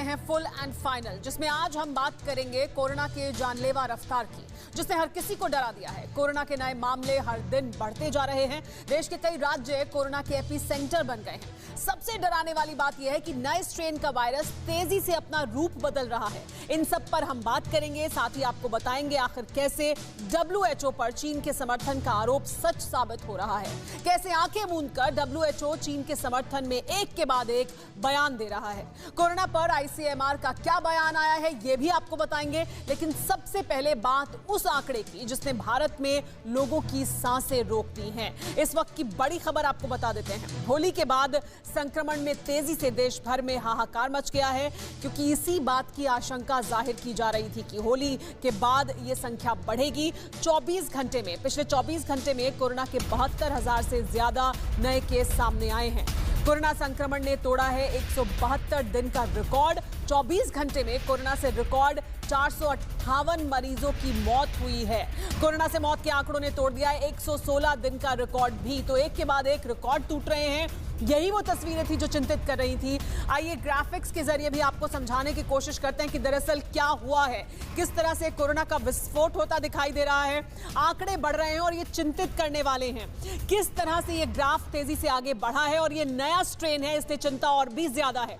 हैं full and final, जिसमें आज हम बात करेंगे कोरोना के जानलेवा रफ्तार की, जिसने हर किसी को डरा दिया है। कोरोना के नए मामले हर दिन बढ़ते जा रहे हैं। देश के कई राज्य कोरोना के एपी सेंटर बन गए हैं। सबसे डराने वाली बात यह है कि नए स्ट्रेन का वायरस तेजी से अपना रूप बदल रहा है। इन सब पर हम बात करेंगे, साथ ही आपको बताएंगे आखिर कैसे WHO पर चीन के समर्थन का आरोप सच साबित हो रहा है, कैसे आंखें मूंद कर WHO चीन के समर्थन में एक के बाद एक बयान दे रहा है। कोरोना पर ICMR का क्या बयान आया है यह भी आपको बताएंगे, लेकिन सबसे पहले बात उस आंकड़े की जिसने भारत में लोगों की सांसें रोक दी हैं। इस वक्त की बड़ी खबर आपको बता देते हैं। होली के बाद संक्रमण में तेजी से देश भर में हाहाकार मच गया है, क्योंकि इसी बात की आशंका जाहिर की जा रही थी कि होली के बाद ये संख्या बढ़ेगी। 24 घंटे में, पिछले 24 घंटे में कोरोना के 72,000 से ज्यादा नए केस सामने आए हैं। कोरोना संक्रमण ने तोड़ा है 172 दिन का रिकॉर्ड। 24 घंटे में कोरोना से रिकॉर्ड 458 मरीजों की मौत हुई है। कोरोना से मौत के आंकड़ों ने तोड़ दिया है 116 दिन का रिकॉर्ड भी। तो एक के बाद एक रिकॉर्ड टूट रहे हैं। यही वो तस्वीरें थी जो चिंतित कर रही थी। आइए ग्राफिक्स के जरिए भी आपको समझाने की कोशिश करते हैं कि दरअसल क्या हुआ है, किस तरह से कोरोना का विस्फोट होता दिखाई दे रहा है। आंकड़े बढ़ रहे हैं और ये चिंतित करने वाले हैं। किस तरह से ये ग्राफ तेजी से आगे बढ़ा है और ये नया स्ट्रेन है, इसलिए चिंता और भी ज्यादा है।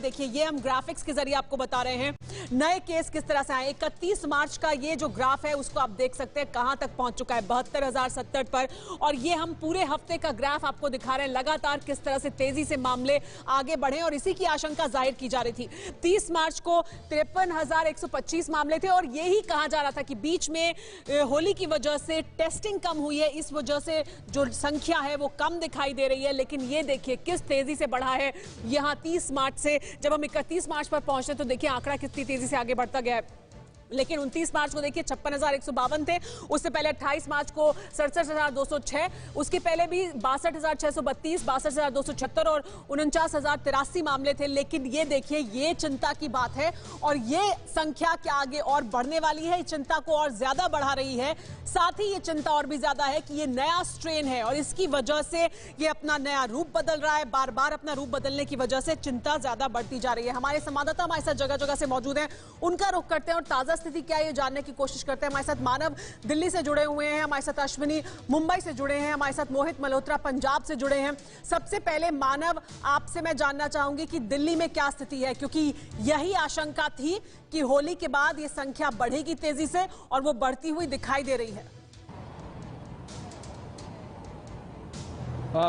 देखिए, ये हम ग्राफिक्स के जरिए आपको बता रहे हैं नए केस किस तरह से आए। 31 मार्च का ये जो ग्राफ है उसको आप देख सकते हैं कहां तक पहुंच चुका है, 72,070 पर। और ये हम पूरे हफ्ते का ग्राफ आपको दिखा रहे हैं, लगातार किस तरह से तेजी से मामले आगे बढ़े और इसी की आशंका जाहिर की जा रही थी। 30 मार्च को 53,125 मामले थे और यही कहा जा रहा था कि बीच में होली की वजह से टेस्टिंग कम हुई है, इस वजह से जो संख्या है वो कम दिखाई दे रही है। लेकिन ये देखिए किस तेजी से बढ़ा है। यहां 30 मार्च से जब हम 31 मार्च पर पहुंचे तो देखिए आंकड़ा कितनी तेजी से आगे बढ़ता गया है। लेकिन 29 मार्च को देखिए 56,152 थे। उससे पहले 28 मार्च को 67,206, उसके पहले भी 62,632, 62,276 और 49,083 मामले थे। लेकिन ये देखिए, ये चिंता की बात है और ये संख्या क्या आगे और बढ़ने वाली है, चिंता को और ज्यादा बढ़ा रही है। साथ ही ये चिंता और भी ज्यादा है कि ये नया स्ट्रेन है और इसकी वजह से ये अपना नया रूप बदल रहा है। बार बार अपना रूप बदलने की वजह से चिंता ज्यादा बढ़ती जा रही है। हमारे संवाददाता हमारे साथ जगह जगह से मौजूद हैं, उनका रुख करते हैं और ताजा स्थिति क्या है ये जानने की कोशिश करते हैं। हमारे साथ मानव दिल्ली से जुड़े हुए हैं, हमारे साथ अश्विनी मुंबई से जुड़े हैं, हमारे साथ मोहित मल्होत्रा पंजाब से जुड़े हैं। सबसे पहले मानव, आपसे मैं जानना चाहूंगी कि दिल्ली में क्या स्थिति है, क्योंकि यही आशंका थी कि होली के बाद ये संख्या बढ़ेगी तेजी से और वो बढ़ती हुई दिखाई दे रही है।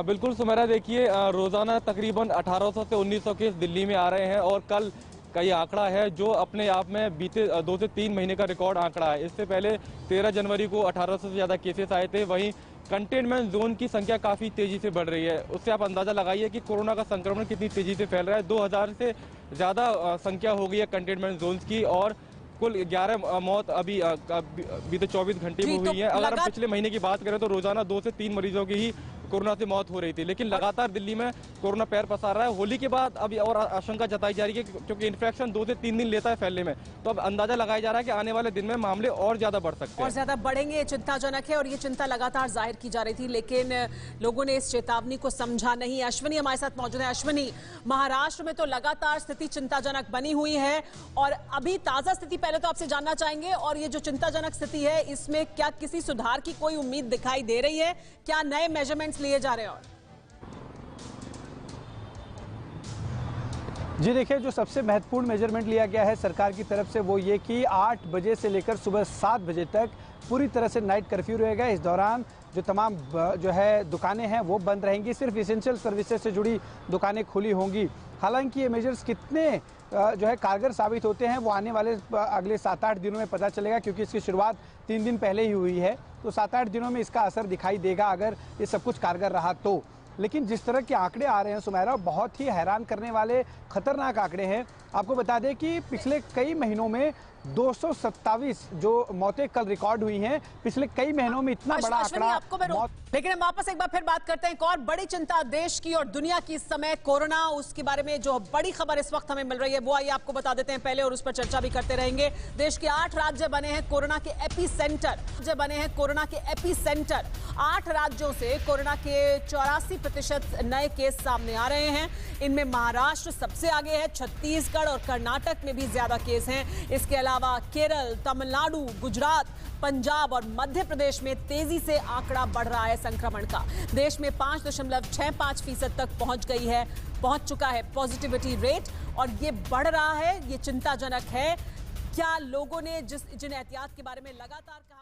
बिल्कुल सुमेरा, देखिए रोजाना तकरीबन 1800 से 1900 केस दिल्ली में आ रहे हैं और कल का ये आंकड़ा है जो अपने आप में बीते 2 से 3 महीने का रिकॉर्ड आंकड़ा है। इससे पहले 13 जनवरी को 1800 से ज्यादा केसेस आए थे। वहीं कंटेनमेंट जोन की संख्या काफी तेजी से बढ़ रही है। उससे आप अंदाजा लगाइए कि कोरोना का संक्रमण कितनी तेजी से फैल रहा है। 2000 से ज्यादा संख्या हो गई है कंटेनमेंट जोन की और कुल 11 मौत अभी बीते 24 घंटे में हुई है। अगर हम पिछले महीने की बात करें तो रोजाना 2 से 3 मरीजों की ही कोरोना से मौत हो रही थी। लेकिन लगातार दिल्ली में कोरोना पैर पसार रहा है। होली के बाद अभी और आशंका जताई जा रही है क्योंकि इन्फेक्शन 2 से 3 दिन लेता है फैलने में। तो अब अंदाजा लगाया जा रहा है कि आने वाले दिन में मामले और ज्यादा बढ़ सकते हैं, और ज्यादा बढ़ेंगे। चिंताजनक है और ये चिंता लगातार जाहिर की जा रही थी, लेकिन लोगों ने इस चेतावनी को समझा नहीं। अश्विनी हमारे साथ मौजूद है। अश्विनी, महाराष्ट्र में तो लगातार स्थिति चिंताजनक बनी हुई है और अभी ताजा स्थिति पहले तो आपसे जानना चाहेंगे, और ये जो चिंताजनक स्थिति है इसमें क्या किसी सुधार की कोई उम्मीद दिखाई दे रही है? क्या नए मेजरमेंट्स लिए जा रहे हैं? और जी देखिए, जो सबसे महत्वपूर्ण मेजरमेंट लिया गया है सरकार की तरफ से वो ये कि 8 बजे से लेकर सुबह 7 बजे तक पूरी तरह से नाइट कर्फ्यू रहेगा। इस दौरान जो तमाम जो है दुकानें हैं वो बंद रहेंगी, सिर्फ एसेंशियल सर्विसेज से जुड़ी दुकानें खुली होंगी। हालांकि ये मेजर्स कितने जो है कारगर साबित होते हैं वो आने वाले अगले 7-8 दिनों में पता चलेगा, क्योंकि इसकी शुरुआत 3 दिन पहले ही हुई है। तो 7-8 दिनों में इसका असर दिखाई देगा अगर ये सब कुछ कारगर रहा तो। लेकिन जिस तरह के आंकड़े आ रहे हैं सुमेरा, बहुत ही हैरान करने वाले खतरनाक आंकड़े हैं। आपको बता दें कि पिछले कई महीनों में 227 जो मौतें कल रिकॉर्ड हुई हैं, पिछले कई महीनों में इतना बड़ा आंकड़ा। लेकिन हम वापस एक बार फिर बात करते हैं। एक और बड़ी चिंता देश की और दुनिया की इस समय कोरोना, उसके बारे में जो बड़ी खबर इस वक्त हमें मिल रही है वो आइए आपको बता देते हैं पहले, और उस पर चर्चा भी करते रहेंगे। देश के 8 राज्य बने हैं कोरोना के एपी सेंटर। 8 राज्यों से कोरोना के 84% नए केस सामने आ रहे हैं। इनमें महाराष्ट्र सबसे आगे है, छत्तीसगढ़ छत्तीसगढ़ और कर्नाटक में भी ज्यादा केस हैं। इसके अलावा केरल, तमिलनाडु, गुजरात, पंजाब और मध्य प्रदेश में तेजी से आंकड़ा बढ़ रहा है संक्रमण का। देश में 5.65% तक पहुंच चुका है पॉजिटिविटी रेट, और ये बढ़ रहा है, ये चिंताजनक है। क्या लोगों ने जिन एहतियात के बारे में लगातार कहा